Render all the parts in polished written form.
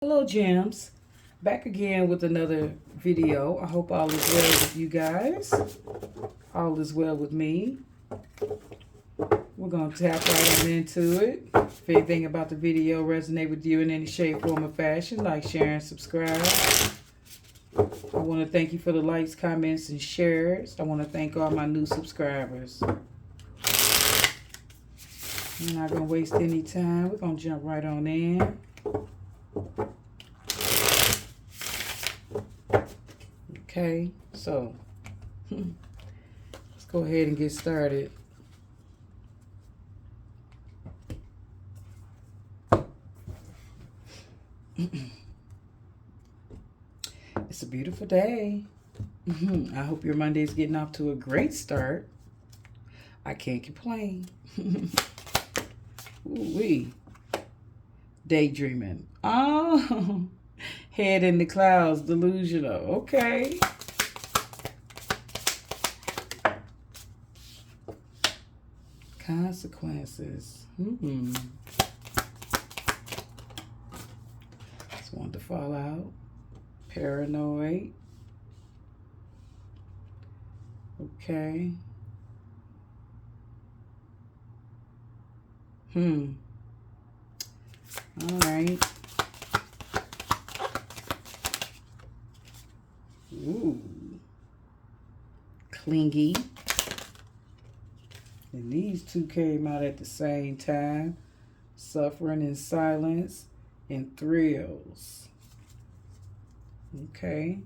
Hello, Gems. Back again with another video. I hope all is well with you guys. All is well with me. We're going to tap right on into it. If anything about the video resonate with you in any shape, form, or fashion, like, share, and subscribe. I want to thank you for the likes, comments, and shares. I want to thank all my new subscribers. I'm not going to waste any time. We're going to jump right on in. Okay, so let's go ahead and get started. It's a beautiful day. I hope your Monday's getting off to a great start. I can't complain. Ooh-wee. Daydreaming. Oh, head in the clouds, delusional. Okay. Consequences. It's one to fall out. Paranoid. Okay. All right. Ooh. Clingy. And these two came out at the same time. Suffering in silence and thrills. Okay.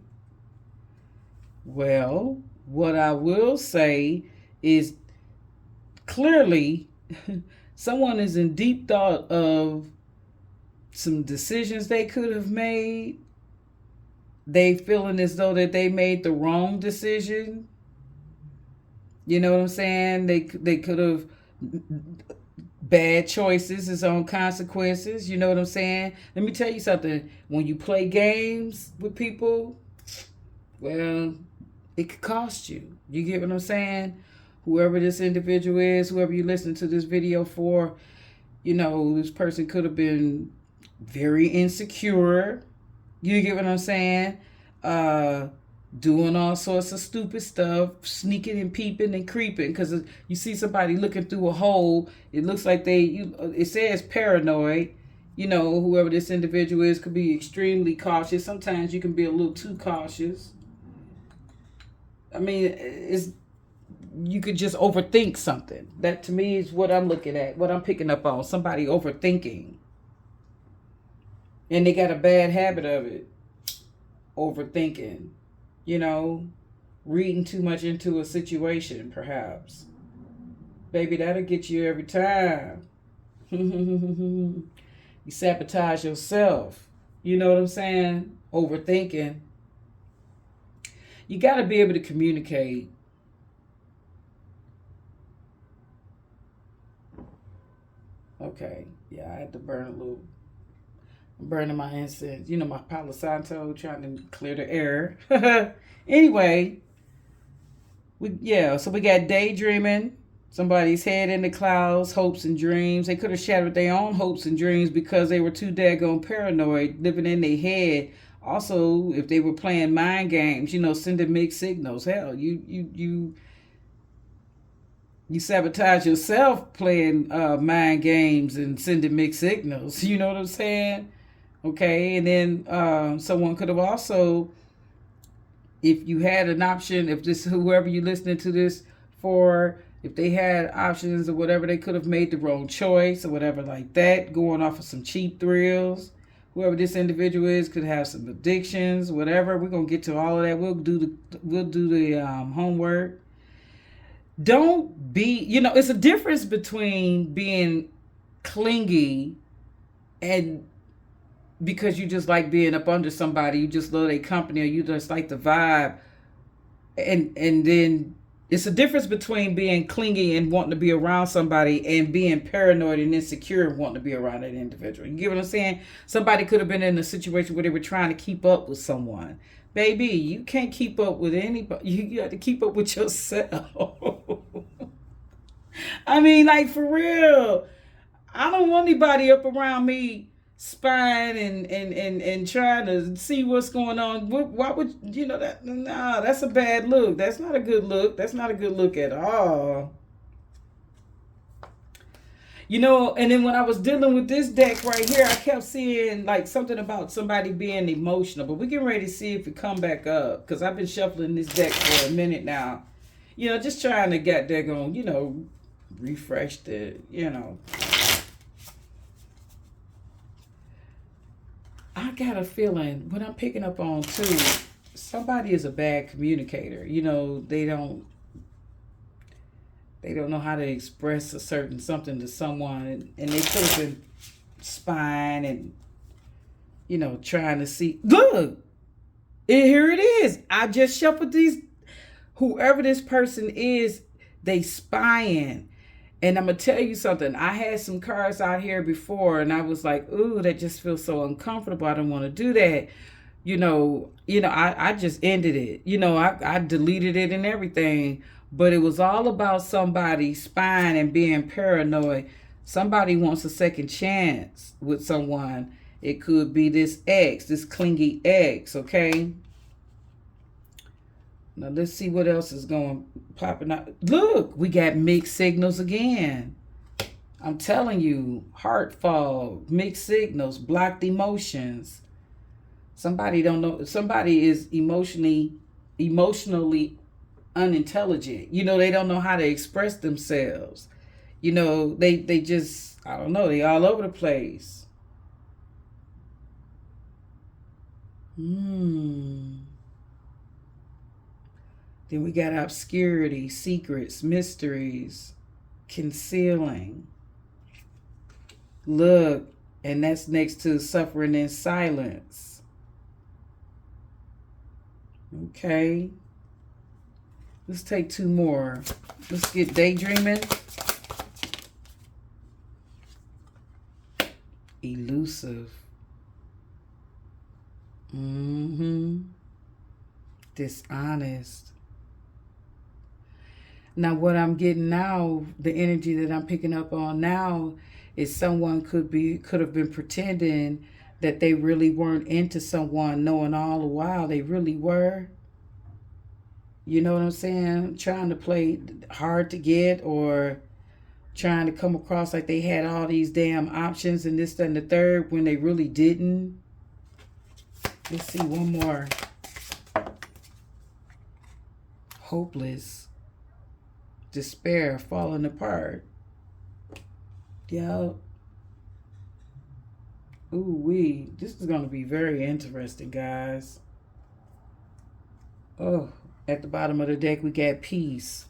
Well, what I will say is clearly someone is in deep thought of some decisions they could have made. They feeling as though that they made the wrong decision. You know what I'm saying? They could have bad choices, its own consequences. You know what I'm saying? Let me tell you something. When you play games with people, well, it could cost you. You get what I'm saying? Whoever this individual is, whoever you listen to this video for, you know, this person could have been very insecure. You get what I'm saying? Doing all sorts of stupid stuff, sneaking and peeping and creeping. Because you see somebody looking through a hole, it looks like it says paranoid. You know, whoever this individual is could be extremely cautious. Sometimes you can be a little too cautious. I mean, you could just overthink something. That to me is what I'm looking at, what I'm picking up on. Somebody overthinking. And they got a bad habit of it. Overthinking. You know, reading too much into a situation, perhaps. Baby, that'll get you every time. You sabotage yourself. You know what I'm saying? Overthinking. You got to be able to communicate. Okay, yeah, I had to burn a little. I'm burning my incense. You know, my Palo Santo, trying to clear the air. Anyway, so we got daydreaming. Somebody's head in the clouds, hopes and dreams. They could have shattered their own hopes and dreams because they were too daggone paranoid, living in their head. Also, if they were playing mind games, you know, sending mixed signals. Hell, you sabotage yourself playing mind games and sending mixed signals. You know what I'm saying? Okay, and then someone could have also, if you had an option, if this whoever you're listening to this for, if they had options or whatever, they could have made the wrong choice or whatever like that, going off of some cheap thrills. Whoever this individual is could have some addictions, whatever. We're gonna get to all of that. We'll do the homework. Don't be, you know, it's a difference between being clingy and because you just like being up under somebody, you just love their company, or you just like the vibe, and then it's a difference between being clingy and wanting to be around somebody and being paranoid and insecure and wanting to be around that individual. You get what I'm saying? Somebody could have been in a situation where they were trying to keep up with someone. Baby, you can't keep up with anybody. You have to keep up with yourself. I mean, like, for real. I don't want anybody up around me spying and trying to see what's going on. Why would you know that? Nah, that's a bad look. That's not a good look. That's not a good look at all. You know, and then when I was dealing with this deck right here, I kept seeing like something about somebody being emotional. But we're getting ready to see if it come back up because I've been shuffling this deck for a minute now. You know, just trying to get there going. You know, refresh the. You know, I got a feeling what I'm picking up on too. Somebody is a bad communicator. You know, they don't know how to express a certain something to someone, and they could have been spying and trying to see. Look, here it is. I just shuffled these. Whoever this person is, they spying. And I'm gonna tell you something. I had some cards out here before, and I was like, "Ooh, that just feels so uncomfortable. I don't want to do that." I just ended it. I deleted it and everything. But it was all about somebody spying and being paranoid. Somebody wants a second chance with someone. It could be this ex, this clingy ex, okay? Now let's see what else is going popping out. Look, we got mixed signals again. I'm telling you, heart fog, mixed signals, blocked emotions. Somebody don't know. Somebody is emotionally unintelligent. They don't know how to express themselves. They just, I don't know, they all over the place. Then we got obscurity, secrets, mysteries, concealing. Look, and that's next to suffering in silence. Okay. Let's take two more. Let's get daydreaming. Elusive. Dishonest. Now what I'm getting now, the energy that I'm picking up on now is someone could have been pretending that they really weren't into someone, knowing all the while they really were. You know what I'm saying? Trying to play hard to get, or trying to come across like they had all these damn options and this, that, and the third when they really didn't. Let's see one more. Hopeless. Despair, falling apart. Yup. Ooh-wee. This is going to be very interesting, guys. Oh, at the bottom of the deck, we got peace.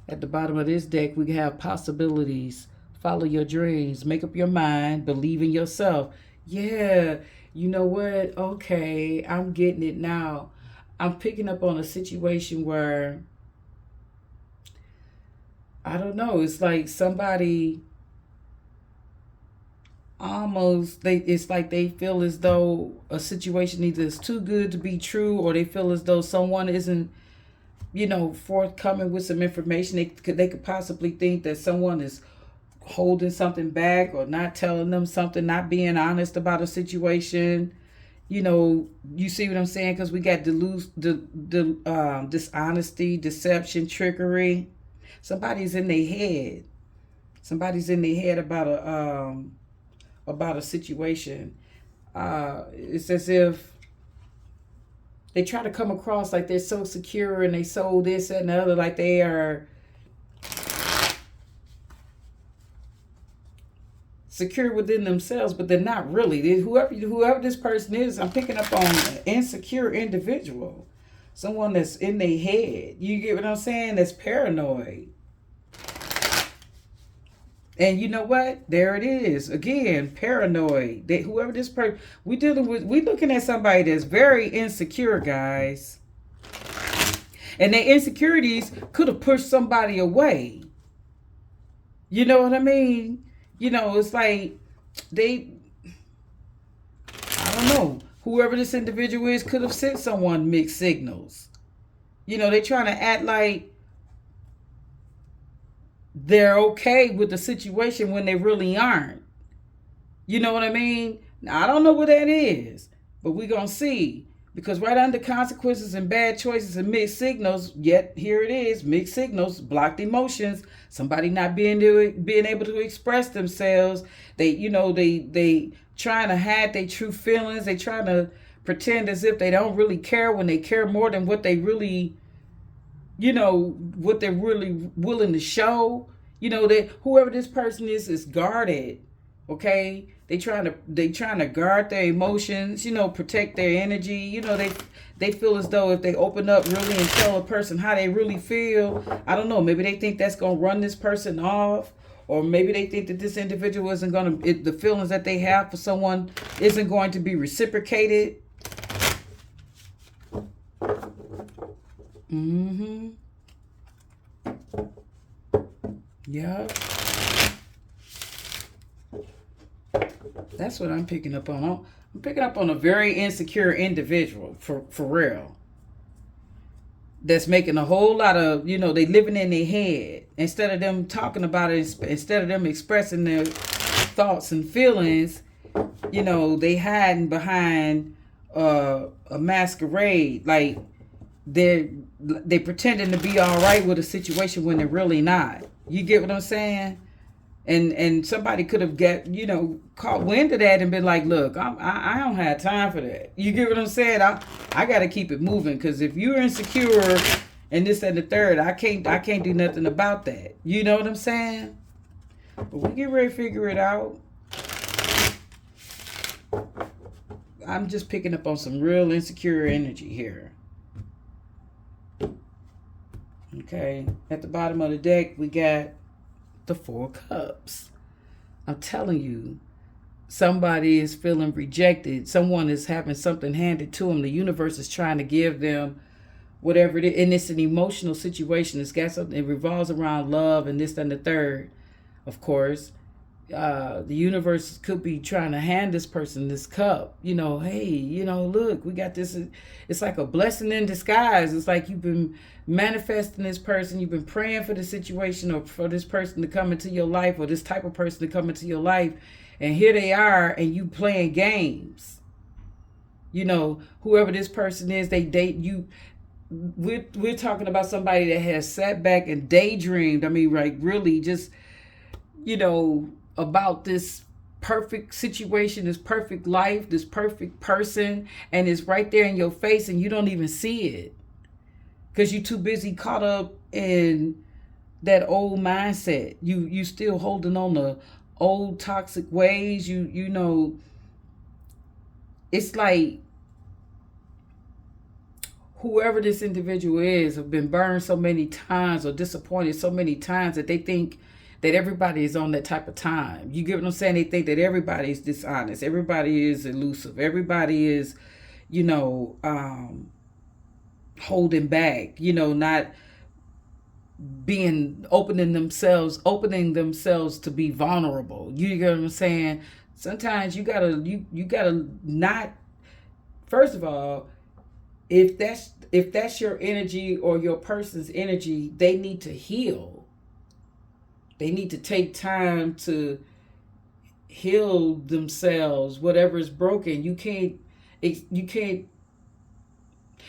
At the bottom of this deck, we have possibilities. Follow your dreams. Make up your mind. Believe in yourself. Yeah, you know what? Okay, I'm getting it now. I'm picking up on a situation where, I don't know, it's like somebody it's like they feel as though a situation either is too good to be true, or they feel as though someone isn't forthcoming with some information. They could possibly think that someone is holding something back, or not telling them something, not being honest about a situation. You see what I'm saying? Because we got dishonesty, deception, trickery. Somebody's in their head. Somebody's in their head about a situation. It's as if they try to come across like they're so secure and they so this and the other, like they are secure within themselves, but they're not really. Whoever this person is, I'm picking up on an insecure individual. Someone that's in their head. You get what I'm saying? That's paranoid. And you know what? There it is. Again, paranoid. Whoever this person, we looking at somebody that's very insecure, guys. And their insecurities could have pushed somebody away. You know what I mean? It's like I don't know. Whoever this individual is could have sent someone mixed signals. They're trying to act like they're okay with the situation when they really aren't. You know what I mean? Now, I don't know what that is, but we're going to see. Because right under consequences and bad choices and mixed signals, yet here it is, mixed signals, blocked emotions, somebody not being able to express themselves. They trying to hide their true feelings. They trying to pretend as if they don't really care when they care more than what they really, what they're really willing to show. That whoever this person is guarded. Okay, they trying to guard their emotions, protect their energy. They feel as though if they open up really and tell a person how they really feel, I don't know, maybe they think that's gonna run this person off, or maybe they think that this individual isn't gonna, the feelings that they have for someone isn't going to be reciprocated. Mm-hmm. Yeah. That's what I'm picking up on. I'm picking up on a very insecure individual, for real. That's making a whole lot of, they living in their head. Instead of them talking about it, instead of them expressing their thoughts and feelings, they hiding behind a masquerade. Like they pretending to be all right with a situation when they're really not. You get what I'm saying? And somebody could have caught wind of that and been like, look, I don't have time for that. You get what I'm saying? I got to keep it moving, because if you're insecure and this and the third, I can't do nothing about that. You know what I'm saying? But we get ready to figure it out. I'm just picking up on some real insecure energy here. Okay, at the bottom of the deck, we got the Four Cups. I'm telling you, somebody is feeling rejected. Someone is having something handed to them. The universe is trying to give them whatever it is, and it's an emotional situation. It's got something. It revolves around love and this and the third. Of course, the universe could be trying to hand this person this cup. Hey, look, we got this. It's like a blessing in disguise. It's like you've been manifesting this person. You've been praying for the situation, or for this person to come into your life, or this type of person to come into your life. And here they are, and you playing games. Whoever this person is, they date you. We're talking about somebody that has sat back and daydreamed. I mean, like, really just, about this perfect situation, this perfect life, this perfect person, and it's right there in your face, and you don't even see it because you're too busy caught up in that old mindset. You still holding on to old toxic ways. It's like whoever this individual is have been burned so many times or disappointed so many times that they think that everybody is on that type of time. You get what I'm saying? They think that everybody is dishonest. Everybody is elusive. Everybody is, holding back, not opening themselves to be vulnerable. You get what I'm saying? Sometimes you gotta not, first of all, if that's your energy or your person's energy, they need to heal. They need to take time to heal themselves, whatever is broken. You can't,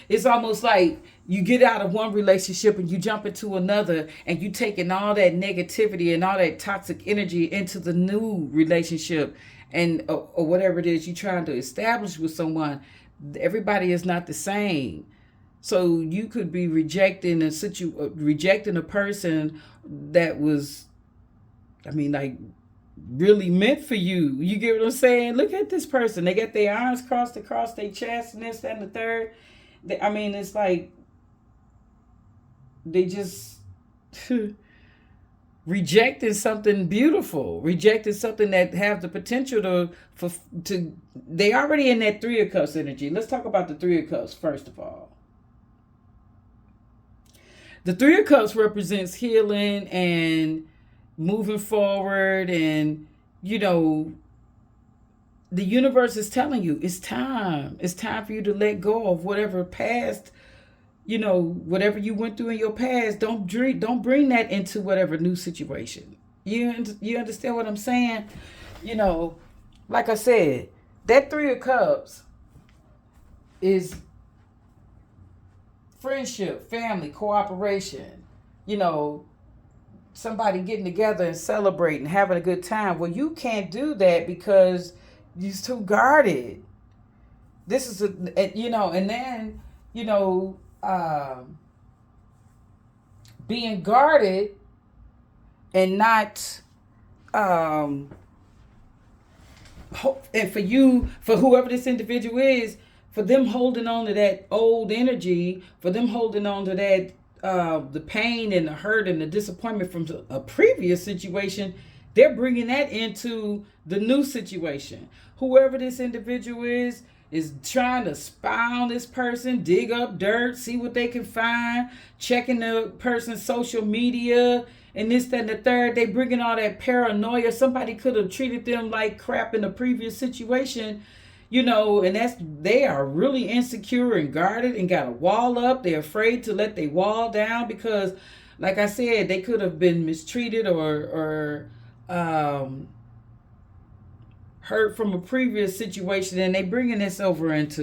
it's almost like you get out of one relationship and you jump into another, and you taking all that negativity and all that toxic energy into the new relationship, and or whatever it is you're trying to establish with someone. Everybody is not the same. So you could be rejecting a person that was, like, really meant for you. You get what I'm saying? Look at this person. They got their arms crossed across their chest and this, that, and the third. It's like they just rejected something beautiful, rejected something that have the potential to. They already in that Three of Cups energy. Let's talk about the Three of Cups first of all. The Three of Cups represents healing and moving forward, and the universe is telling you it's time. It's time for you to let go of whatever past, whatever you went through in your past. Don't bring that into whatever new situation. You understand what I'm saying? Like I said, That Three of Cups is friendship, family, cooperation. You know, somebody getting together and celebrating, having a good time. Well, you can't do that because you're too guarded. This is and then you know, being guarded and not um, and for whoever this individual is, for them holding on to that old energy, for them holding on to that the pain and the hurt and the disappointment from a previous situation, they're bringing that into the new situation. Whoever this individual is trying to spy on this person, dig up dirt, see what they can find, checking the person's social media, and this, that, and the third. They bringing all that paranoia. Somebody could have treated them like crap in the previous situation, and they are really insecure and guarded and got a wall up. They're afraid to let their wall down because, like I said, they could have been mistreated or hurt from a previous situation, and they bringing this over into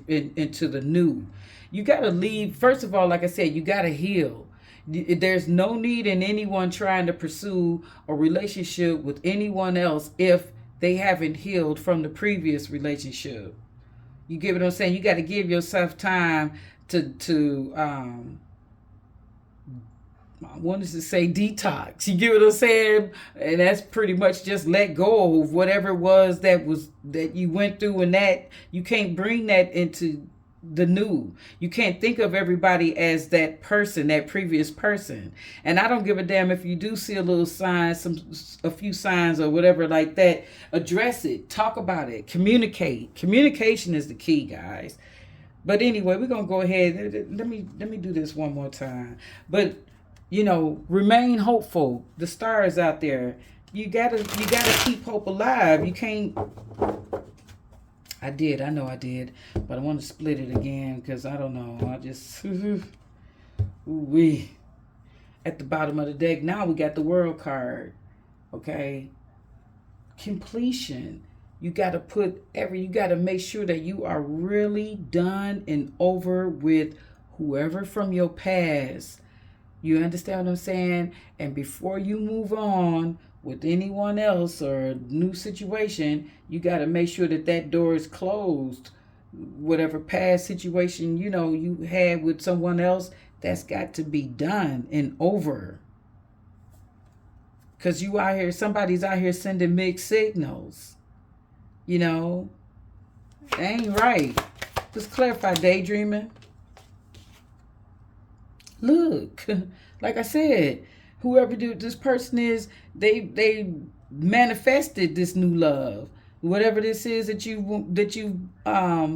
into the new. You got to leave. First of all, like I said, you got to heal. There's no need in anyone trying to pursue a relationship with anyone else if they haven't healed from the previous relationship. You get what I'm saying? You got to give yourself time to I wanted to say detox. You get what I'm saying? And that's pretty much just let go of whatever it was that you went through, and that you can't bring that into the new. You can't think of everybody as that person, that previous person. And I don't give a damn if you do see a little sign, a few signs or whatever like that. Address it, talk about it, communicate. Communication is the key, guys. But anyway, we're gonna go ahead. Let me do this one more time. But remain hopeful. The stars out there. You gotta keep hope alive. You can't. I know I did, but I want to split it again because I don't know. I just, we at the bottom of the deck. Now we got the World card. Okay, completion. You got to make sure that you are really done and over with whoever from your past. You understand what I'm saying? And before you move on with anyone else or a new situation, you got to make sure that door is closed. Whatever past situation, you had with someone else, that's got to be done and over. Because somebody's out here sending mixed signals. That ain't right. Just clarify, daydreaming. Look, like I said, whoever this person is, they manifested this new love. Whatever this is that you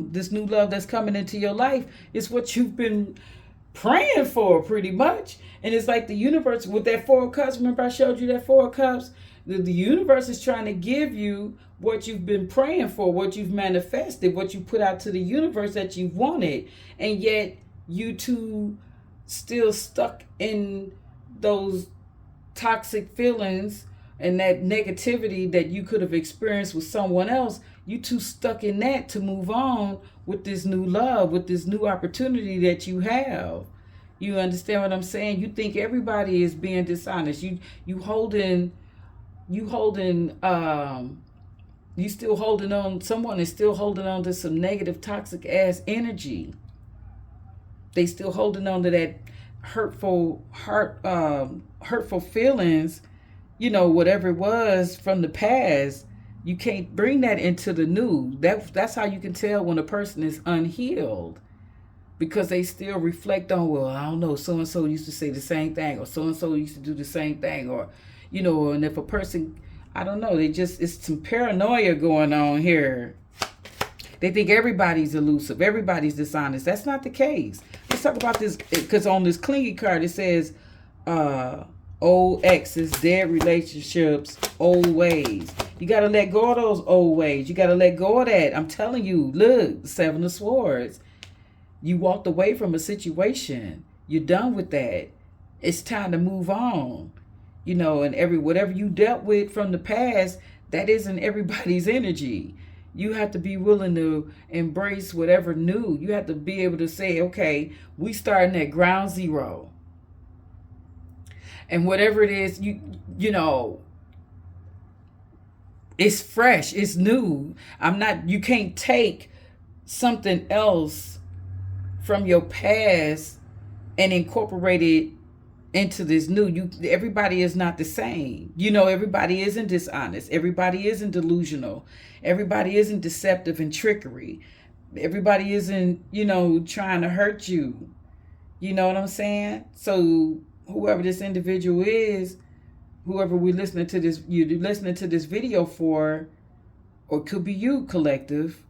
this new love that's coming into your life is what you've been praying for, pretty much. And it's like the universe with that Four of Cups. Remember I showed you that Four of Cups? The universe is trying to give you what you've been praying for, what you've manifested, what you put out to the universe that you wanted. And yet you two still stuck in those toxic feelings and that negativity that you could have experienced with someone else. You too stuck in that to move on with this new love, with this new opportunity that you have. You understand what I'm saying? You think everybody is being dishonest. You still holding on. Someone is still holding on to some negative, toxic ass energy. They still holding on to that hurtful feelings, whatever it was from the past. You can't bring that into the new. That's how you can tell when a person is unhealed, because they still reflect on, well, I don't know, so and so used to say the same thing, or so and so used to do the same thing, or and if a person, I don't know, it's some paranoia going on here. They think everybody's elusive, everybody's dishonest. That's not the case. Let's talk about this, because on this clingy card it says old exes, dead relationships, old ways. You got to let go of those old ways. You got to let go of that. I'm telling you, look, the Seven of Swords. You walked away from a situation. You're done with that. It's time to move on. And whatever you dealt with from the past, that isn't everybody's energy. You have to be willing to embrace whatever new. You have to be able to say, okay, we starting at ground zero. And whatever it is, you know, it's fresh, it's new. I'm not you can't take something else from your past and incorporate it into this new. You Everybody is not the same. You know, everybody isn't dishonest. Everybody isn't delusional. Everybody isn't deceptive and trickery. Everybody isn't, trying to hurt you. You know what I'm saying? So whoever this individual is, whoever you're listening to this video for, or it could be you, collective,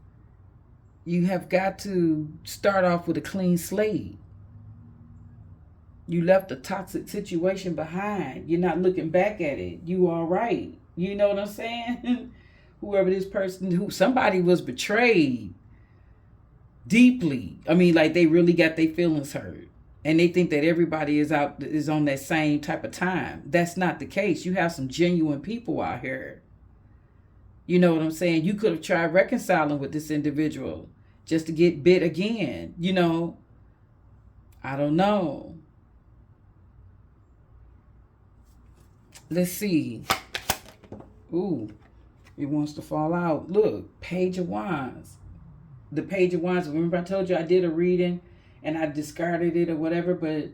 you have got to start off with a clean slate. You left a toxic situation behind. You're not looking back at it. You all right. You know what I'm saying? Whoever this person, somebody was betrayed deeply. I mean, like they really got their feelings hurt. And they think that everybody is on that same type of time. That's not the case. You have some genuine people out here. You know what I'm saying? You could have tried reconciling with this individual just to get bit again. I don't know. Let's see. Ooh, it wants to fall out. Look, Page of Wands. The Page of Wands. Remember I told you I did a reading and I discarded it or whatever, but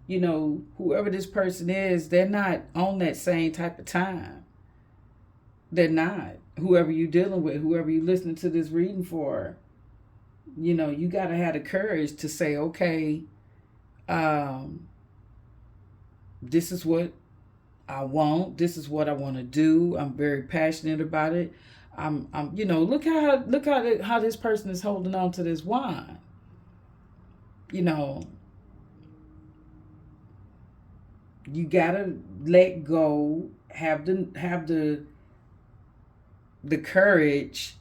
whoever this person is, they're not on that same type of time. They're not. Whoever you're dealing with, whoever you're listening to this reading for, you got to have the courage to say, okay, this is what I want. This is what I want to do. I'm very passionate about it. I'm look how this person is holding on to this wine. You gotta let go. Have the courage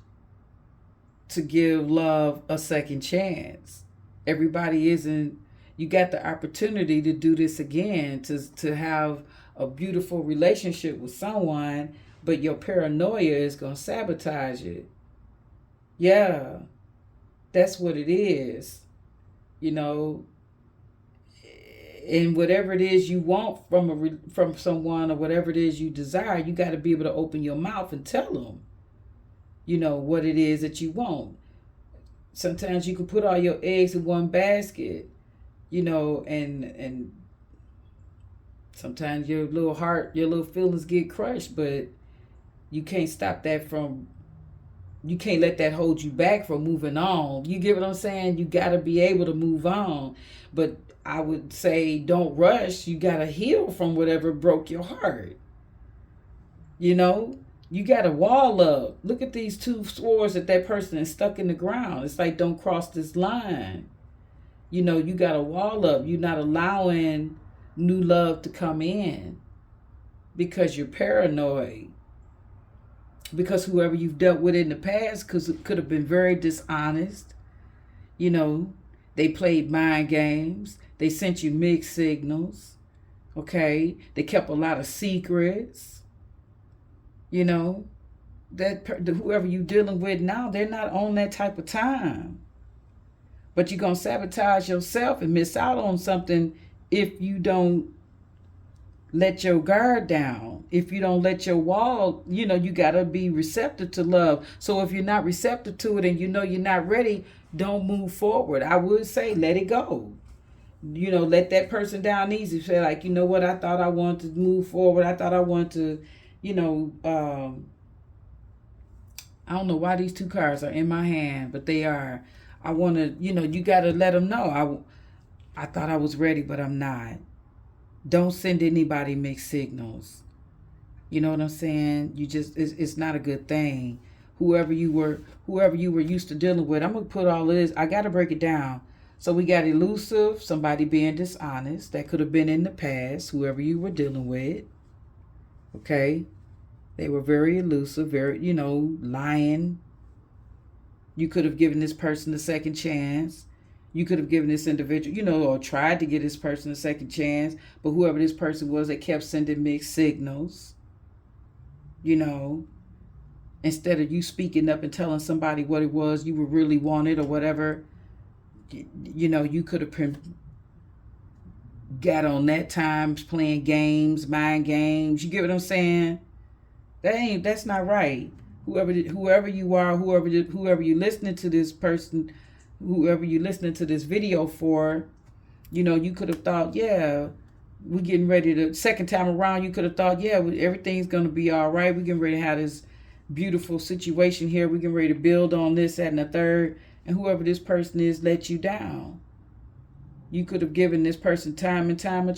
to give love a second chance. Everybody isn't. You got the opportunity to do this again, to have a beautiful relationship with someone, but your paranoia is going to sabotage it. Yeah, that's what it is. And whatever it is you want from someone, or whatever it is you desire, you got to be able to open your mouth and tell them, what it is that you want. Sometimes you can put all your eggs in one basket, and sometimes your little heart, your little feelings get crushed, but you can't stop that you can't let that hold you back from moving on. You get what I'm saying? You got to be able to move on. But I would say don't rush. You got to heal from whatever broke your heart. You got to wall up. Look at these two swords that person is stuck in the ground. It's like, don't cross this line. You got to wall up. You're not allowing new love to come in because you're paranoid. Because whoever you've dealt with in the past could have been very dishonest. They played mind games. They sent you mixed signals. Okay? They kept a lot of secrets. Whoever you're dealing with now, they're not on that type of time. But you're going to sabotage yourself and miss out on something if you don't let your guard down. If you don't let your wall, you got to be receptive to love. So if you're not receptive to it and you're not ready, don't move forward. I would say let it go. Let that person down easy. Say like, what, I thought I wanted to move forward. I thought I wanted to, I don't know why these two cards are in my hand, but they are. I want to, you got to let them know. I thought I was ready, but I'm not. Don't send anybody mixed signals. You know what I'm saying? It's not a good thing. Whoever you were used to dealing with, I'm going to put all of this. I got to break it down. So we got elusive, somebody being dishonest. That could have been in the past, whoever you were dealing with. Okay? They were very elusive, very, lying. You could have given this person a second chance. You could have given this individual, or tried to give this person a second chance. But whoever this person was, they kept sending mixed signals. instead of you speaking up and telling somebody what it was you really wanted or whatever. You could have got on that time playing games, mind games. You get what I'm saying? That's not right. Whoever you are, whoever you listening to this person, whoever you listening to this video for, you could have thought, yeah, we getting ready to, second time around, you could have thought, yeah, everything's going to be all right. We getting ready to have this beautiful situation here. We getting ready to build on this, that, and the third. And whoever this person is let you down. You could have given this person time and time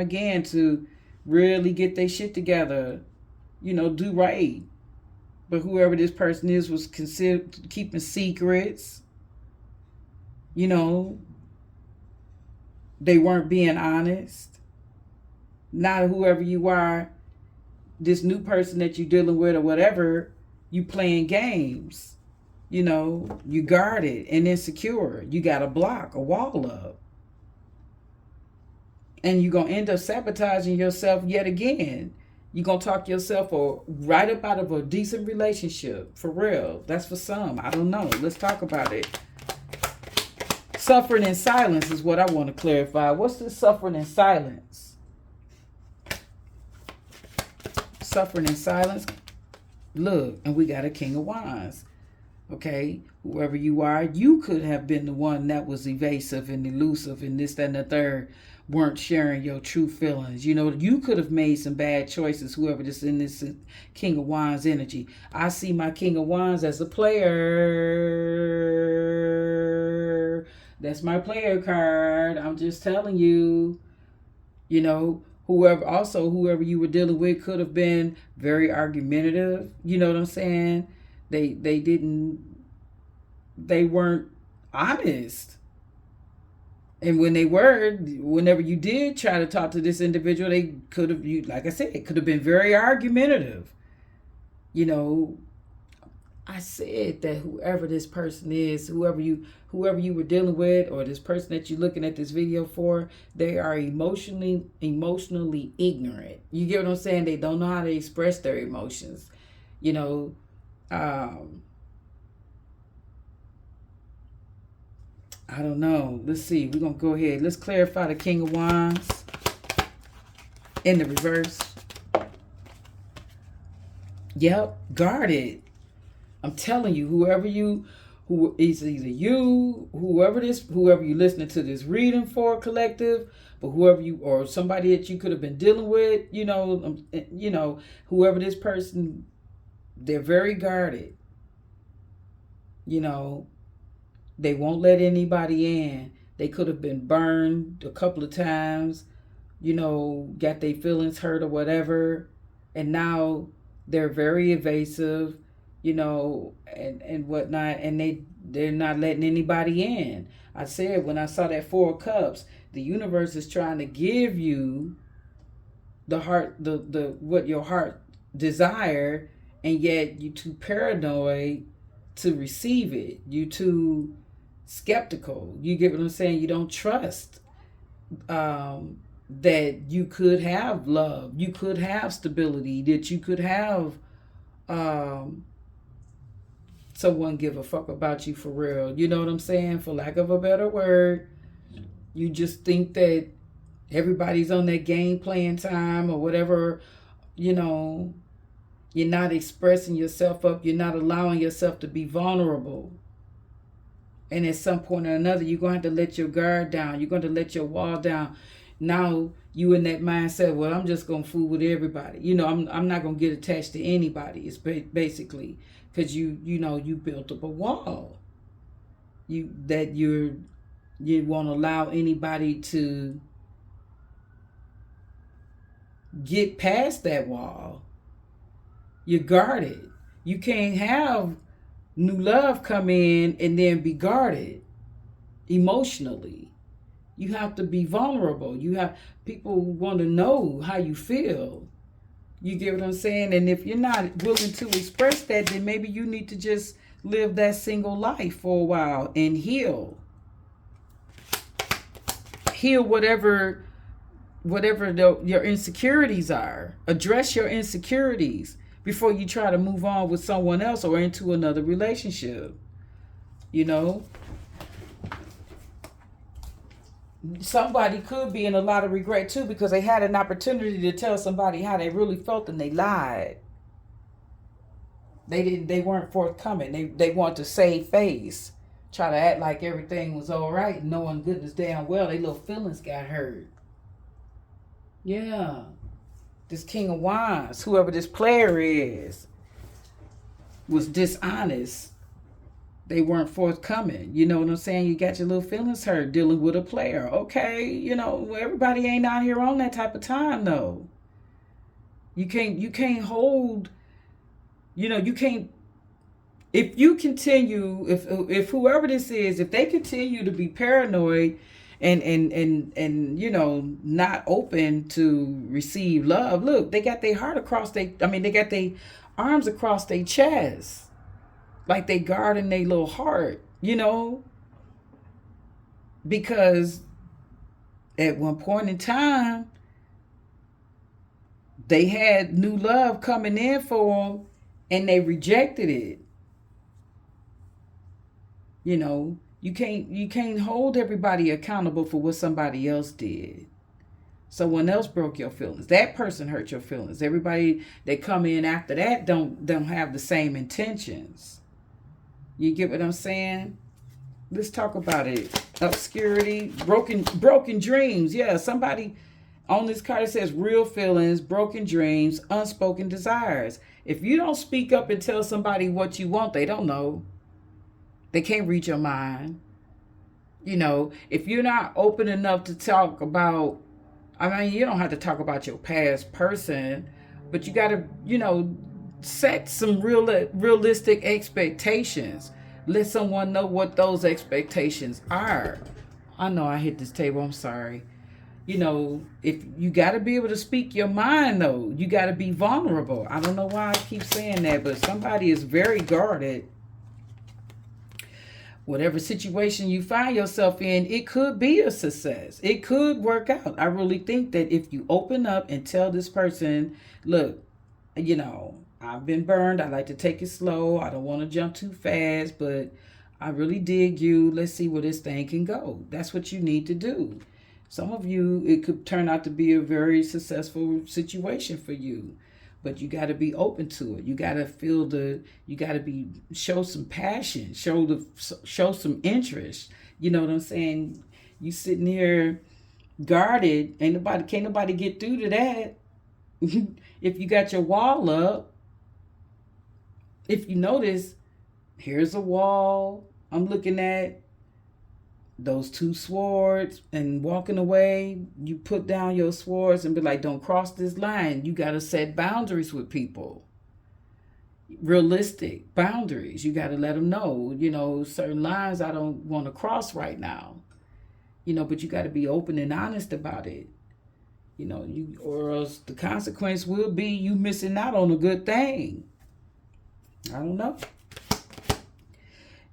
again to really get their shit together, do right. But whoever this person is was considered keeping secrets. They weren't being honest. Now whoever you are, this new person that you're dealing with or whatever, you playing games. You guarded and insecure. You got a block, a wall up. And you're going to end up sabotaging yourself yet again. You're going to talk yourself right up out of a decent relationship. For real. That's for some. I don't know. Let's talk about it. Suffering in silence is what I want to clarify. What's this suffering in silence? Suffering in silence. Look, and we got a King of Wands. Okay, whoever you are, you could have been the one that was evasive and elusive and this, that, and the third, weren't sharing your true feelings. You could have made some bad choices, whoever this in this King of Wands energy. I see my King of Wands as a player. That's my player card. I'm just telling you, whoever you were dealing with could have been very argumentative. You know what I'm saying? They weren't honest. And whenever you did try to talk to this individual, they could have, like I said, it could have been very argumentative. I said that whoever this person is, whoever you were dealing with, or this person that you're looking at this video for, they are emotionally ignorant. You get what I'm saying? They don't know how to express their emotions. I don't know. Let's see. We're going to go ahead. Let's clarify the King of Wands in the reverse. Yep. Guarded. I'm telling you, whoever you listening to this reading for, collective, but whoever you, or somebody that you could have been dealing with, whoever this person, they're very guarded. They won't let anybody in. They could have been burned a couple of times, got their feelings hurt or whatever. And now they're very evasive, and whatnot. And they're not letting anybody in. I said, when I saw that 4 of Cups, the universe is trying to give you the heart, the what your heart desire, and yet you too paranoid to receive it. You too skeptical. You get what I'm saying? You don't trust that you could have love, you could have stability, that you could have someone give a fuck about you for real. You know what I'm saying? For lack of a better word, you just think that everybody's on that game playing time or whatever. You're not expressing yourself up. You're not allowing yourself to be vulnerable. And at some point or another, you're going to have to let your guard down. You're going to let your wall down. Now you in that mindset, well, I'm just going to fool with everybody. I'm not going to get attached to anybody. It's basically because you built up a wall. You won't allow anybody to get past that wall. You're guarded. You can't have new love come in and then be guarded emotionally. You have to be vulnerable. People want to know how you feel. You get what I'm saying? And if you're not willing to express that, then maybe you need to just live that single life for a while and heal. Heal whatever your insecurities are. Address your insecurities. before you try to move on with someone else or into another relationship. You know, somebody could be in a lot of regret too because they had an opportunity to tell somebody how they really felt and they lied. They weren't forthcoming. They want to save face, try to act like everything was all right, knowing goodness damn well their little feelings got hurt. Yeah, this King of Wands, whoever this player is, was dishonest. They weren't forthcoming. You know what I'm saying? You got your little feelings hurt dealing with a player. Okay, everybody ain't out here on that type of time though. You can't hold, you can't, if you continue, if whoever this is, if they continue to be paranoid and not open to receive love, look, they got their heart across they got their arms across their chest, like they guarding their little heart, because at one point in time they had new love coming in for them and they rejected it. You can't hold everybody accountable for what somebody else did. Someone else broke your feelings. That person hurt your feelings. Everybody that come in after that don't have the same intentions. You get what I'm saying? Let's talk about it. Obscurity, broken dreams. Yeah, somebody on this card it says real feelings, broken dreams, unspoken desires. If you don't speak up and tell somebody what you want, they don't know. They can't read your mind. If you're not open enough to talk about, you don't have to talk about your past person, but you got to, set some realistic expectations. Let someone know what those expectations are. I know I hit this table. I'm sorry. If you got to be able to speak your mind, though, you got to be vulnerable. I don't know why I keep saying that, but somebody is very guarded. Whatever situation you find yourself in, it could be a success. It could work out. I really think that if you open up and tell this person, look, I've been burned. I like to take it slow. I don't want to jump too fast, but I really dig you. Let's see where this thing can go. That's what you need to do. Some of you, it could turn out to be a very successful situation for you. But you got to be open to it. You got to show some passion, show some interest. You know what I'm saying? You sitting here guarded. Can't nobody get through to that. If you got your wall up, if you notice, here's a wall I'm looking at, those two swords, and walking away, you put down your swords and be like, don't cross this line. You got to set boundaries with people. Realistic boundaries. You got to let them know, certain lines I don't want to cross right now. But you got to be open and honest about it. Or else the consequence will be you missing out on a good thing. I don't know.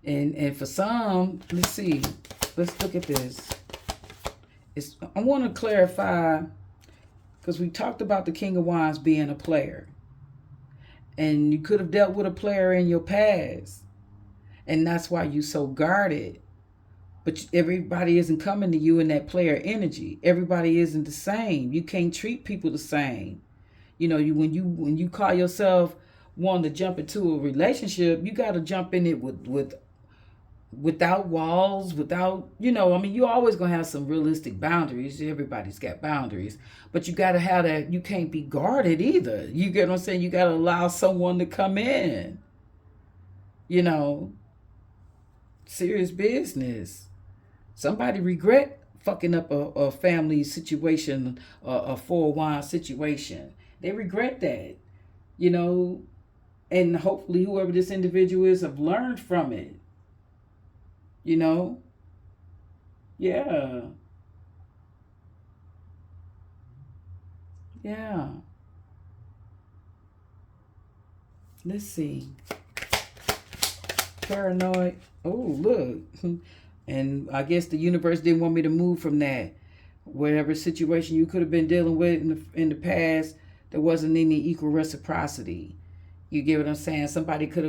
And for some, let's see. Let's look at this. I want to clarify, because we talked about the King of Wands being a player. And you could have dealt with a player in your past. And that's why you're so guarded. But everybody isn't coming to you in that player energy. Everybody isn't the same. You can't treat people the same. When you call yourself wanting to jump into a relationship, you got to jump in it without walls, without, you're always going to have some realistic boundaries. Everybody's got boundaries. But you got to have that. You can't be guarded either. You get what I'm saying? You got to allow someone to come in. Serious business. Somebody regret fucking up a family situation, a 4-1 situation. They regret that, and hopefully whoever this individual is have learned from it. Yeah. Yeah. Let's see. Paranoid. Oh, look. And I guess the universe didn't want me to move from that. Whatever situation you could have been dealing with in the past, there wasn't any equal reciprocity. You get what I'm saying?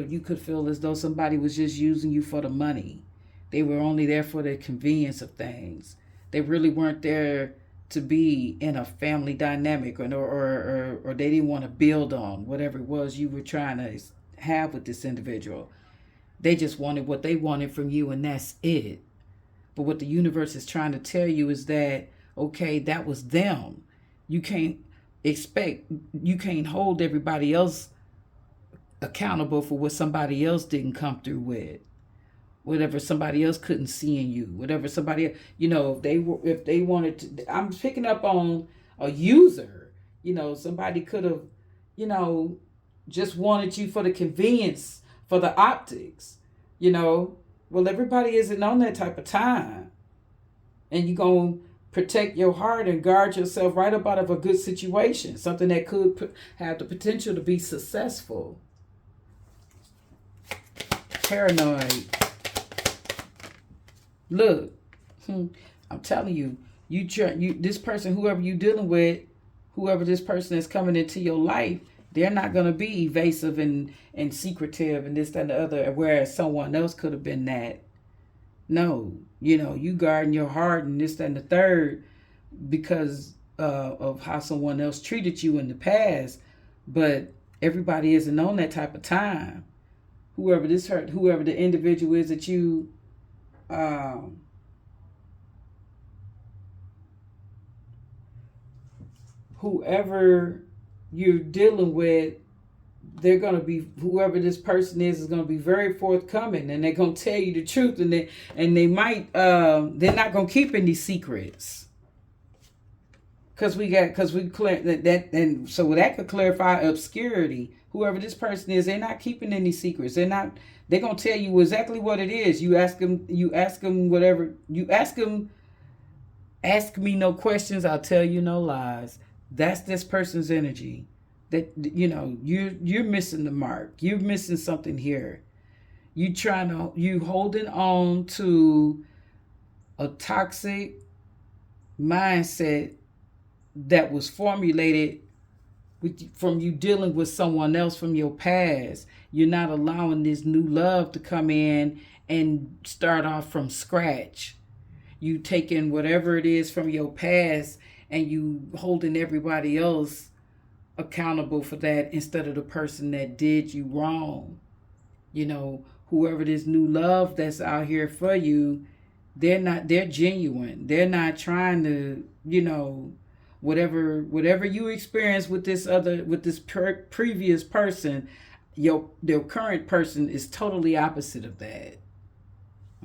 You could feel as though somebody was just using you for the money. They were only there for the convenience of things. They really weren't there to be in a family dynamic, or they didn't want to build on whatever it was you were trying to have with this individual. They just wanted what they wanted from you, and that's it. But what the universe is trying to tell you is that, okay, that was them. You can't expect, you can't hold everybody else accountable for what somebody else didn't come through with, whatever somebody else couldn't see in you, whatever somebody, if they wanted to. I'm picking up on a user. Somebody could have, you know just wanted you for the convenience, for the optics. Well, everybody isn't on that type of time, and you're going to protect your heart and guard yourself right up out of a good situation, something that could have the potential to be successful. Paranoid. Look, I'm telling you, this person, whoever you dealing with, whoever this person is coming into your life, they're not going to be evasive and secretive and this, that, and the other, whereas someone else could have been that. No, you guarding your heart and this, that, and the third because of how someone else treated you in the past. But everybody isn't on that type of time. Whoever the individual is that you whoever you're dealing with, they're going to be, whoever this person is going to be very forthcoming, and they're going to tell you the truth, and they might they're not going to keep any secrets, because we clear that, and so that could clarify obscurity. Whoever this person is, they're not keeping any secrets. They're going to tell you exactly what it is. You ask them whatever you ask them. Ask me no questions, I'll tell you no lies. That's this person's energy. That you're missing the mark. You're missing something here. You holding on to a toxic mindset that was formulated from you dealing with someone else from your past. You're not allowing this new love to come in and start off from scratch. You taking whatever it is from your past and you holding everybody else accountable for that instead of the person that did you wrong. Whoever this new love that's out here for you, they're genuine. They're not trying to, whatever you experience with this previous person, their current person is totally opposite of that.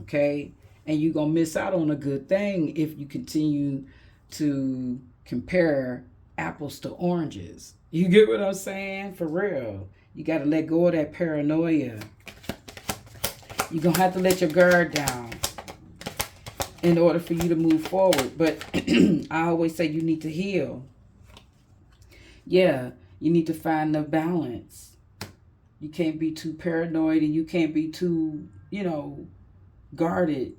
Okay? And you're going to miss out on a good thing if you continue to compare apples to oranges. You get what I'm saying? For real. You got to let go of that paranoia. You're going to have to let your guard down in order for you to move forward. But I always say you need to heal. Yeah, you need to find the balance. You can't be too paranoid and you can't be too, guarded.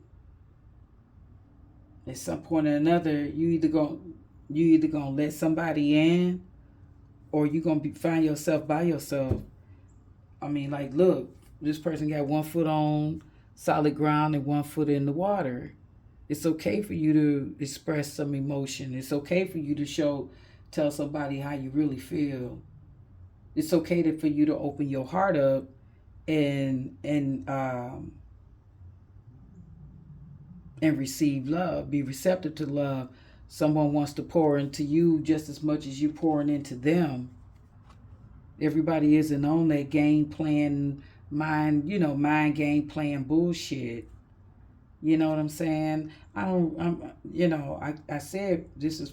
At some point or another, you either gonna let somebody in, or you gonna find yourself by yourself. I mean, like, look, this person got one foot on solid ground and one foot in the water. It's okay for you to express some emotion. It's okay for you to tell somebody how you really feel. It's okay for you to open your heart up and receive love. Be receptive to love. Someone wants to pour into you just as much as you pouring into them. Everybody isn't on that game plan, mind game plan bullshit. You know what I'm saying? I said this is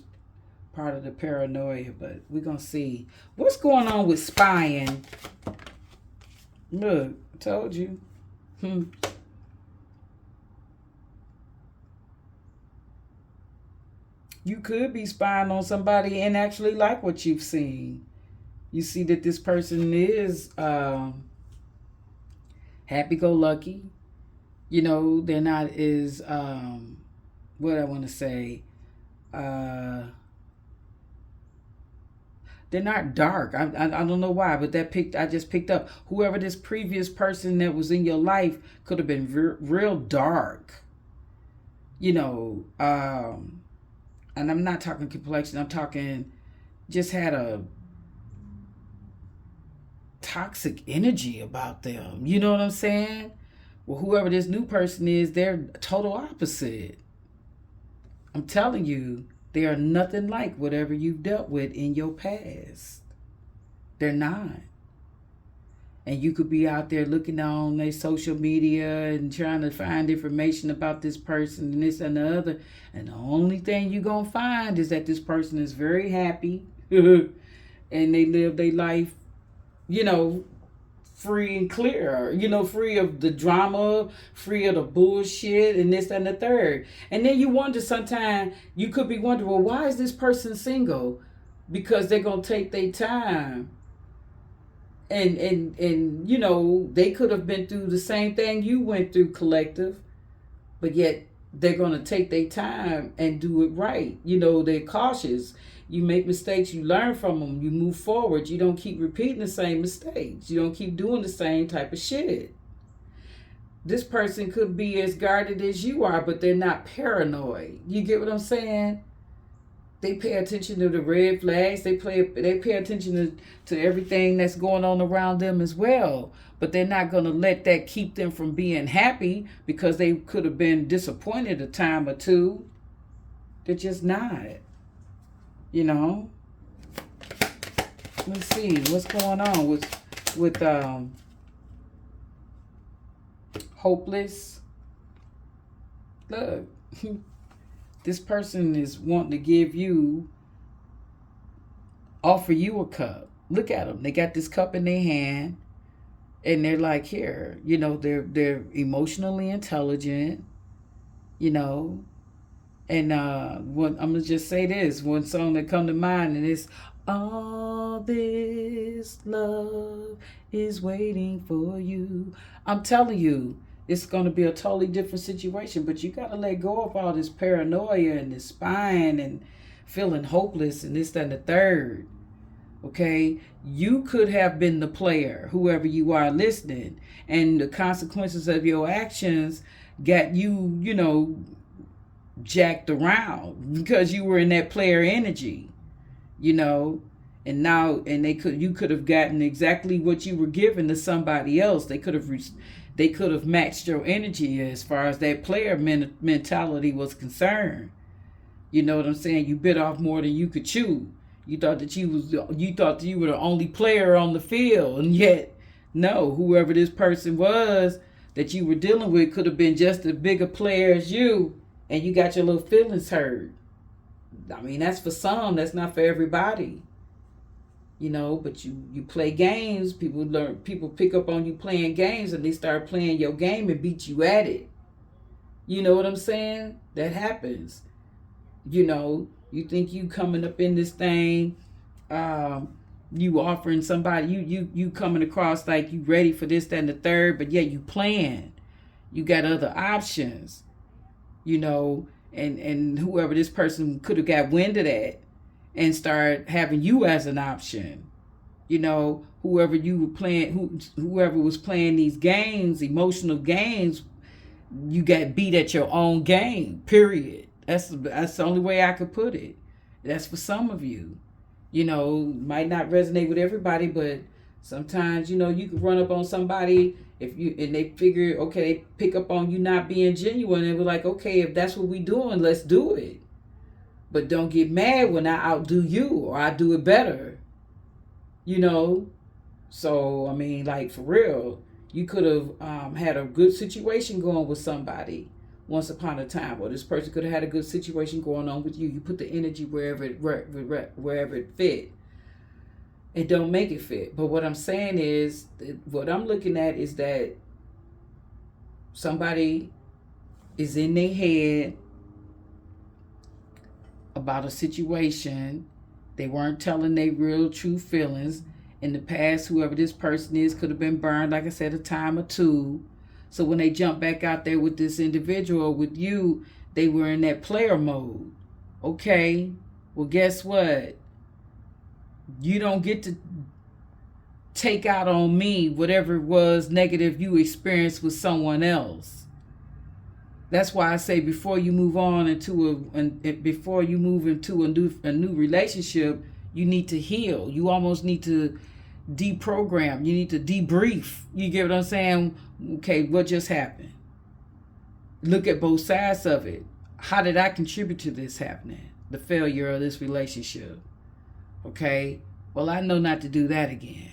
part of the paranoia, but we're going to see. What's going on with spying? Look, I told you. You could be spying on somebody and actually like what you've seen. You see that this person is happy-go-lucky. They're not as, what I want to say, They're not dark. I don't know why, but I just picked up whoever this previous person that was in your life could have been real dark. You know, and I'm not talking complexion. I'm talking just had a toxic energy about them. You know what I'm saying? Well, whoever this new person is, they're total opposite. I'm telling you, they are nothing like whatever you've dealt with in your past. They're not. And you could be out there looking on their social media and trying to find information about this person and this and the other. And the only thing you're going to find is that this person is very happy and they live their life, you know, free and clear, you know, free of the drama, free of the bullshit and this and the third. And then you wonder sometimes, you could be wondering, well, why is this person single? Because they're going to take their time. And you know, they could have been through the same thing you went through, collective, but yet they're going to take their time and do it right. You know, they're cautious. You make mistakes, you learn from them, you move forward. You don't keep repeating the same mistakes. You don't keep doing the same type of shit. This person could be as guarded as you are, but they're not paranoid. You get what I'm saying? They pay attention to the red flags. They pay attention to everything that's going on around them as well. But they're not going to let that keep them from being happy because they could have been disappointed a time or two. They're just not. You know? Let's see what's going on with hopeless. Look. This person is wanting to offer you a cup. Look at them. They got this cup in their hand, and they're like, here, you know, they're emotionally intelligent, you know, and I'm gonna just say this one song that come to mind, and it's all this love is waiting for you. I'm telling you. It's going to be a totally different situation, but you got to let go of all this paranoia and this spine and feeling hopeless and this, that, and the third. Okay? You could have been the player, whoever you are listening, and the consequences of your actions got you, you know, jacked around because you were in that player energy, you know, and now, and you could have gotten exactly what you were given to somebody else. They could have matched your energy as far as that player mentality was concerned. You know what I'm saying? You bit off more than you could chew. You thought that you were the only player on the field, and yet, no, whoever this person was that you were dealing with could have been just as big a player as you, and you got your little feelings hurt. I mean, that's for some. That's not for everybody. You know, but you play games, people pick up on you playing games, and they start playing your game and beat you at it. You know what I'm saying? That happens. You know, you think you coming up in this thing, you offering somebody, you coming across like you ready for this, that, and the third, but yeah, you playing. You got other options, you know, and whoever this person could have got wind of that and start having you as an option. You know, whoever was playing these games, emotional games, you got beat at your own game, period. That's the only way I could put it. That's for some of you. You know, might not resonate with everybody, but sometimes, you know, you can run up on somebody and they figure, okay, they pick up on you not being genuine, and we're like, okay, if that's what we doing, let's do it. But don't get mad when I outdo you or I do it better. You know? So, I mean, like, for real, you could have had a good situation going with somebody once upon a time. Or this person could have had a good situation going on with you. You put the energy wherever it fit. And don't make it fit. But what I'm saying is, what I'm looking at is that somebody is in their head about a situation. They weren't telling their real true feelings. In the past, whoever this person is could have been burned, like I said, a time or two. So when they jump back out there with this individual, with you, they were in that player mode. Okay, well, guess what? You don't get to take out on me whatever it was negative you experienced with someone else. That's why I say before you move on into before you move into a new relationship, you need to heal. You almost need to deprogram. You need to debrief. You get what I'm saying? Okay, what just happened? Look at both sides of it. How did I contribute to this happening? The failure of this relationship. Okay? Well, I know not to do that again.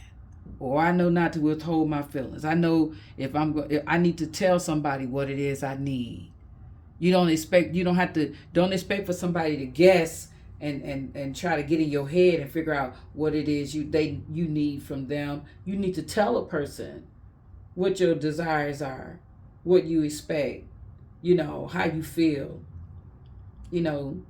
Or I know not to withhold my feelings. I know if I need to tell somebody what it is I need. Don't expect for somebody to guess and try to get in your head and figure out what it is you need from them. You need to tell a person what your desires are, what you expect, how you feel. You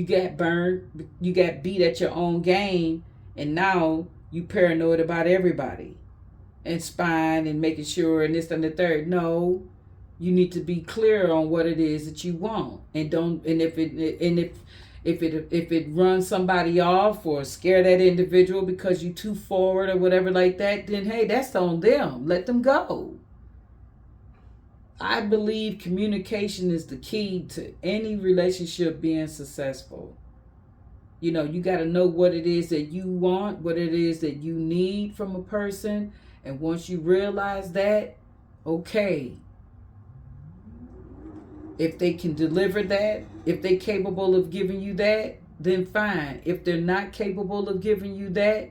got burned, you got beat at your own game, and now you paranoid about everybody and spying and making sure and this and the third. No, you need to be clear on what it is that you want, and if it runs somebody off or scare that individual because you too forward or whatever like that, then hey, that's on them. Let them go. I believe communication is the key to any relationship being successful. You got to know what it is that you want, what it is that you need from a person. And once you realize that, okay, if they can deliver that, if they're capable of giving you that, then fine. If they're not capable of giving you that,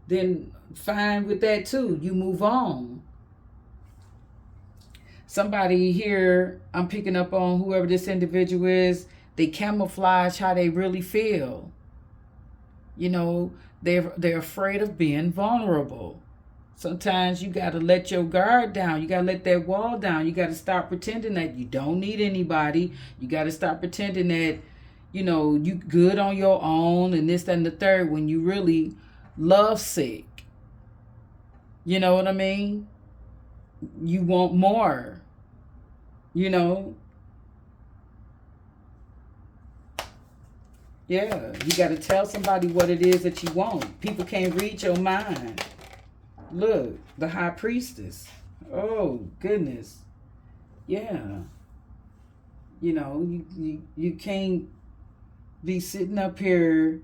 then fine with that too. You move on. Somebody here, I'm picking up on whoever this individual is, they camouflage how they really feel. They're afraid of being vulnerable. Sometimes you got to let your guard down. You got to let that wall down. You got to stop pretending that you don't need anybody. You got to stop pretending that, you good on your own and this, that, and the third when you really love sick. You know what I mean? You want more. Yeah, you got to tell somebody what it is that you want. People can't read your mind. Look, the high priestess. Oh, goodness. Yeah. You can't be sitting up here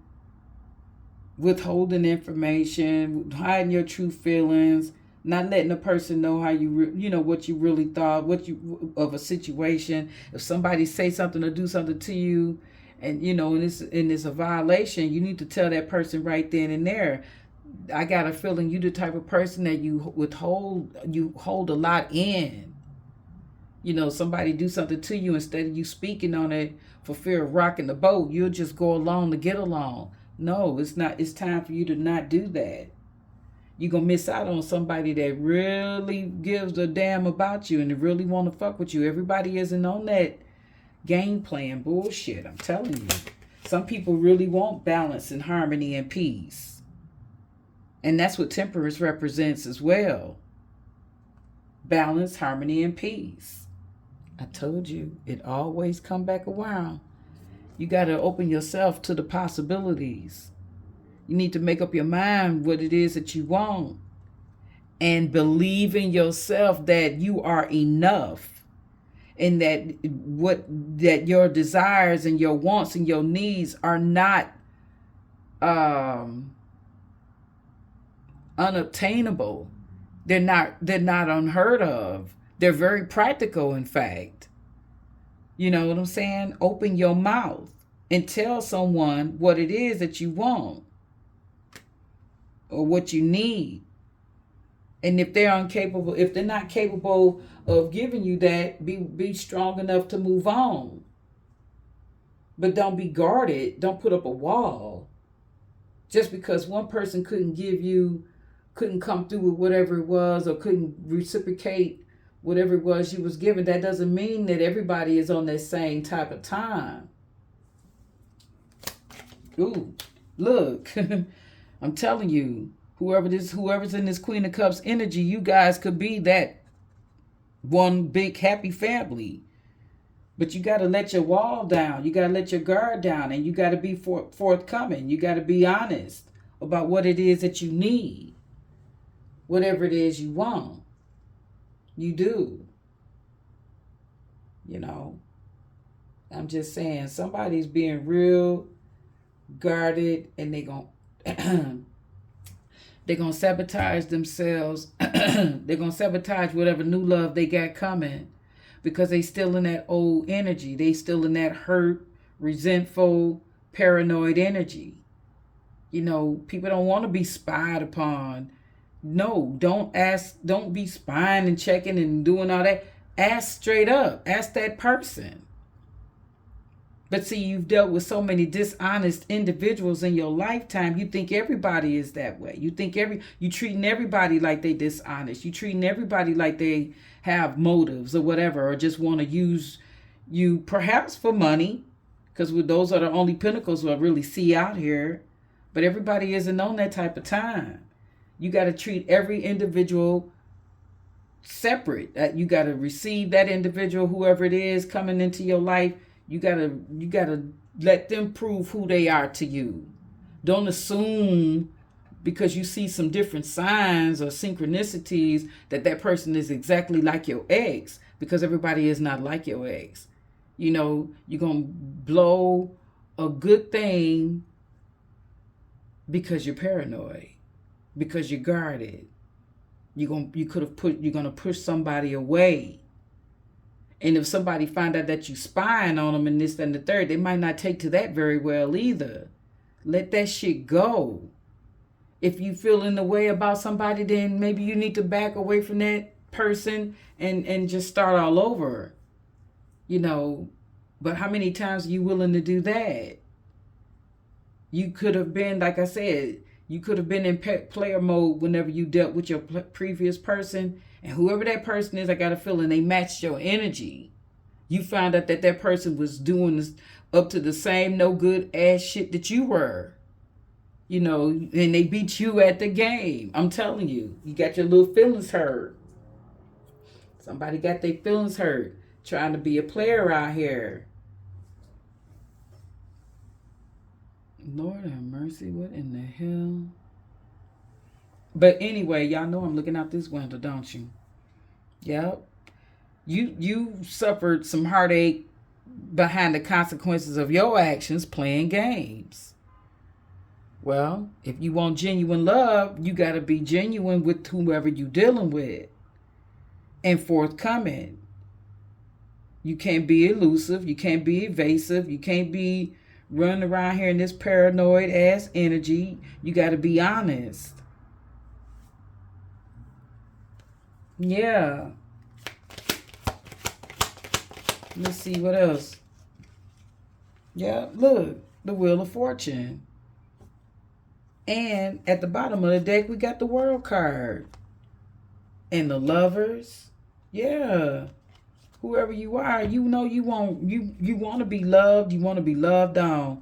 withholding information, hiding your true feelings, not letting a person know how what you really thought, of a situation. If somebody say something or do something to you, and it's a violation, you need to tell that person right then and there. I got a feeling you the type of person that you hold a lot in. Somebody do something to you, instead of you speaking on it for fear of rocking the boat, you'll just go along to get along. No, it's not. It's time for you to not do that. You're going to miss out on somebody that really gives a damn about you and they really want to fuck with you. Everybody isn't on that game playing bullshit. I'm telling you. Some people really want balance and harmony and peace. And that's what temperance represents as well. Balance, harmony, and peace. I told you, it always come back around. You got to open yourself to the possibilities. You need to make up your mind what it is that you want. And believe in yourself that you are enough. And that your desires and your wants and your needs are not unobtainable. They're not unheard of. They're very practical, in fact. You know what I'm saying? Open your mouth and tell someone what it is that you want or what you need. And if they're not capable of giving you that, be strong enough to move on. But don't be guarded. Don't put up a wall. Just because one person couldn't come through with whatever it was or couldn't reciprocate whatever it was you was given, that doesn't mean that everybody is on that same type of time. Ooh, look, I'm telling you, whoever's in this Queen of Cups energy, you guys could be that one big happy family. But you got to let your wall down. You got to let your guard down, and you got to be forthcoming. You got to be honest. about what it is that you need. Whatever it is you want, you do. You know, I'm just saying, somebody's being real guarded, and they're gonna sabotage themselves. They're gonna sabotage whatever new love they got coming, because they still in that old energy. They still in that hurt, resentful, paranoid energy. You know, people don't want to be spied upon. No, don't be spying and checking and doing all that. Ask straight up. Ask that person. But see, you've dealt with so many dishonest individuals in your lifetime. You think everybody is that way. You treating everybody like they dishonest. You treating everybody like they have motives or whatever, or just want to use you perhaps for money, because those are the only pinnacles we'll really see out here. But everybody isn't on that type of time. You got to treat every individual separate. You got to receive that individual, whoever it is coming into your life. You gotta let them prove who they are to you. Don't assume because you see some different signs or synchronicities that person is exactly like your ex, because everybody is not like your ex. You know, you're gonna blow a good thing because you're paranoid, because you're guarded. You're gonna push somebody away. And if somebody find out that you spying on them and this, that, and the third, they might not take to that very well either. Let that shit go. If you feel in the way about somebody, then maybe you need to back away from that person and just start all over. You know, but how many times are you willing to do that? You could have been, like I said, you could have been in player mode whenever you dealt with your previous person. And whoever that person is, I got a feeling they matched your energy. You found out that person was doing this up to the same no good ass shit that you were. You know, and they beat you at the game. I'm telling you, you got your little feelings hurt. Somebody got their feelings hurt trying to be a player out here. Lord have mercy, what in the hell? But anyway, y'all know I'm looking out this window, don't you? Yep. You suffered some heartache behind the consequences of your actions playing games. Well, if you want genuine love, you got to be genuine with whoever you're dealing with and forthcoming. You can't be elusive. You can't be evasive. You can't be running around here in this paranoid ass energy. You got to be honest. Yeah. Let's see what else. Yeah, look, the Wheel of Fortune. And at the bottom of the deck, we got the World card. And the Lovers. Yeah. Whoever you are, you know you want to be loved, you want to be loved on.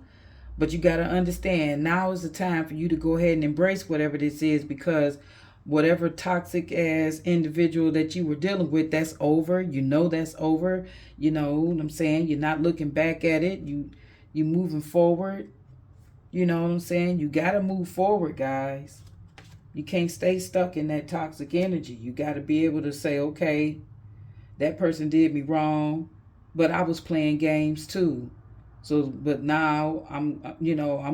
But you got to understand, now is the time for you to go ahead and embrace whatever this is, because whatever toxic ass individual that you were dealing with, that's over. You know that's over. You know what I'm saying? You're not looking back at it. You moving forward. You know what I'm saying? You got to move forward, guys. You can't stay stuck in that toxic energy. You got to be able to say, okay, that person did me wrong, but I was playing games too. So, but now I'm going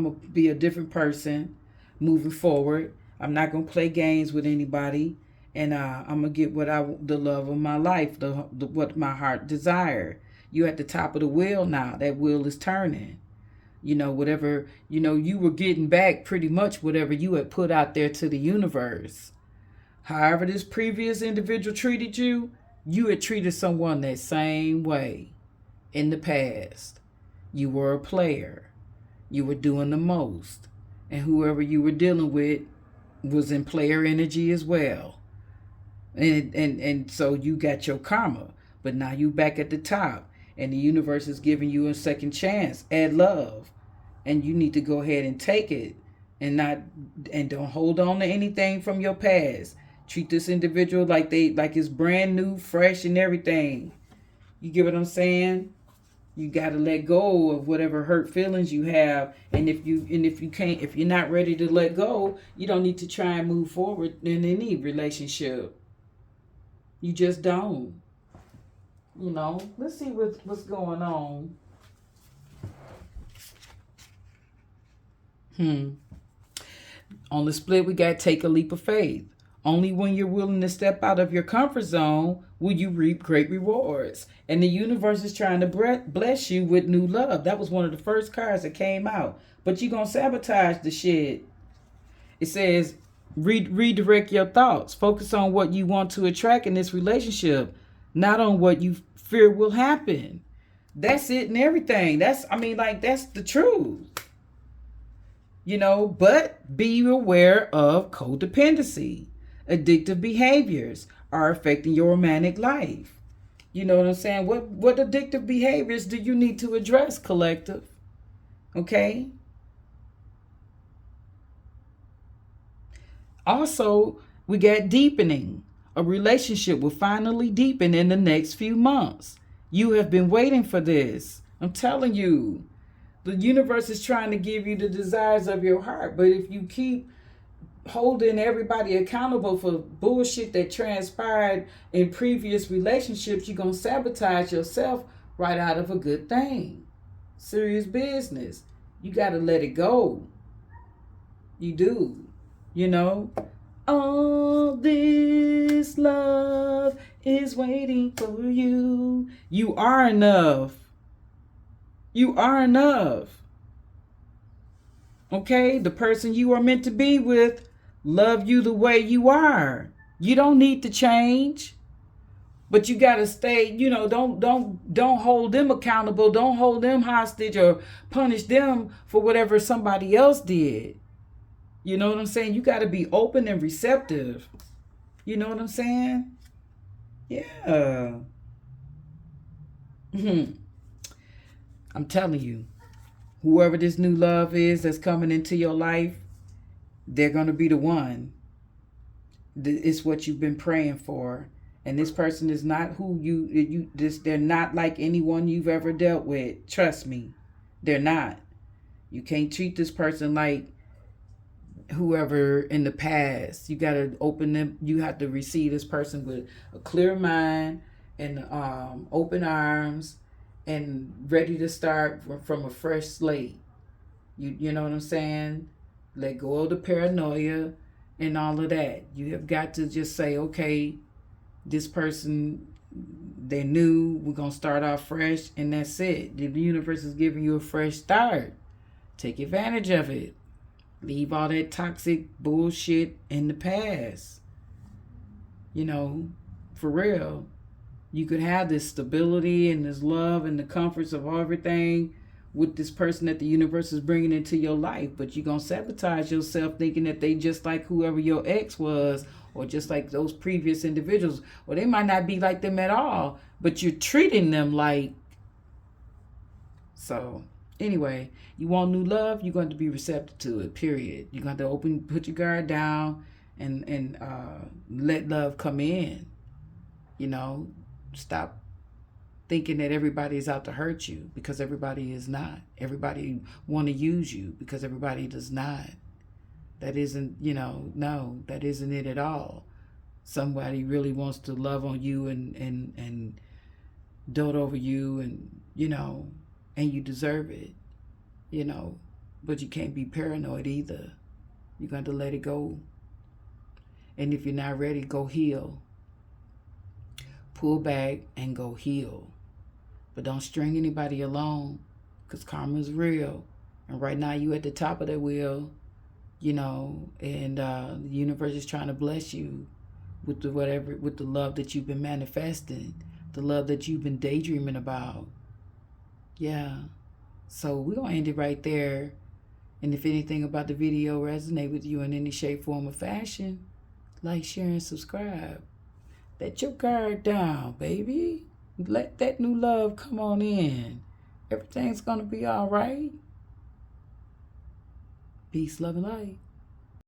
to be a different person moving forward. I'm not going to play games with anybody, and I'm going to get the love of my life, what my heart desire. You're at the top of the wheel now. That wheel is turning. You know, whatever, you were getting back pretty much whatever you had put out there to the universe. However this previous individual treated you, you had treated someone that same way in the past. You were a player. You were doing the most. And whoever you were dealing with was in player energy as well. And so you got your karma. But now you back at the top. And the universe is giving you a second chance at love. And you need to go ahead and take it. And don't hold on to anything from your past. Treat this individual like it's brand new, fresh, and everything. You get what I'm saying? You got to let go of whatever hurt feelings you have, and if you're not ready to let go, you don't need to try and move forward in any relationship. You just don't. Let's see what's going on. On the split, we got take a leap of faith. Only when you're willing to step out of your comfort zone will you reap great rewards. And the universe is trying to bless you with new love. That was one of the first cards that came out. But you're going to sabotage the shit. It says, redirect your thoughts. Focus on what you want to attract in this relationship, not on what you fear will happen. That's it and everything. That's the truth. But be aware of codependency. Addictive behaviors are affecting your romantic life. You know what I'm saying? What addictive behaviors do you need to address, collective? Okay? Also, we got deepening. A relationship will finally deepen in the next few months. You have been waiting for this. I'm telling you. The universe is trying to give you the desires of your heart. But if you keep holding everybody accountable for bullshit that transpired in previous relationships, you're going to sabotage yourself right out of a good thing. Serious business. You got to let it go. You do. All this love is waiting for you. You are enough. You are enough. Okay? The person you are meant to be with love you the way you are. You don't need to change. But you got to stay, don't hold them accountable. Don't hold them hostage or punish them for whatever somebody else did. You know what I'm saying? You got to be open and receptive. You know what I'm saying? Yeah. I'm telling you, whoever this new love is that's coming into your life, they're going to be the one. It's what you've been praying for. And this person is not they're not like anyone you've ever dealt with. Trust me, they're not. You can't treat this person like whoever in the past. You got to open them. You have to receive this person with a clear mind and open arms and ready to start from a fresh slate. You know what I'm saying? Let go of the paranoia and all of that. You have got to just say, okay, this person, they're new. We're going to start off fresh, and that's it. The universe is giving you a fresh start. Take advantage of it. Leave all that toxic bullshit in the past. For real. You could have this stability and this love and the comforts of everything with this person that the universe is bringing into your life. But you're going to sabotage yourself thinking that they just like whoever your ex was or just like those previous individuals. Or they might not be like them at all, but you're treating them like. So, anyway, you want new love, you're going to be receptive to it, period. You're going to put your guard down and let love come in. Stop thinking that everybody is out to hurt you, because everybody is not. Everybody want to use you, because everybody does not. That isn't, no, that isn't it at all. Somebody really wants to love on you and dote over you and you deserve it, but you can't be paranoid either. You're going to let it go. And if you're not ready, go heal. Pull back and go heal. But don't string anybody along, because karma is real. And right now you at the top of that wheel, and the universe is trying to bless you with the love that you've been manifesting, the love that you've been daydreaming about. Yeah. So we're going to end it right there. And if anything about the video resonate with you in any shape, form, or fashion, like, share, and subscribe. Let your guard down, baby. Let that new love come on in. Everything's going to be all right. Peace, love, and light.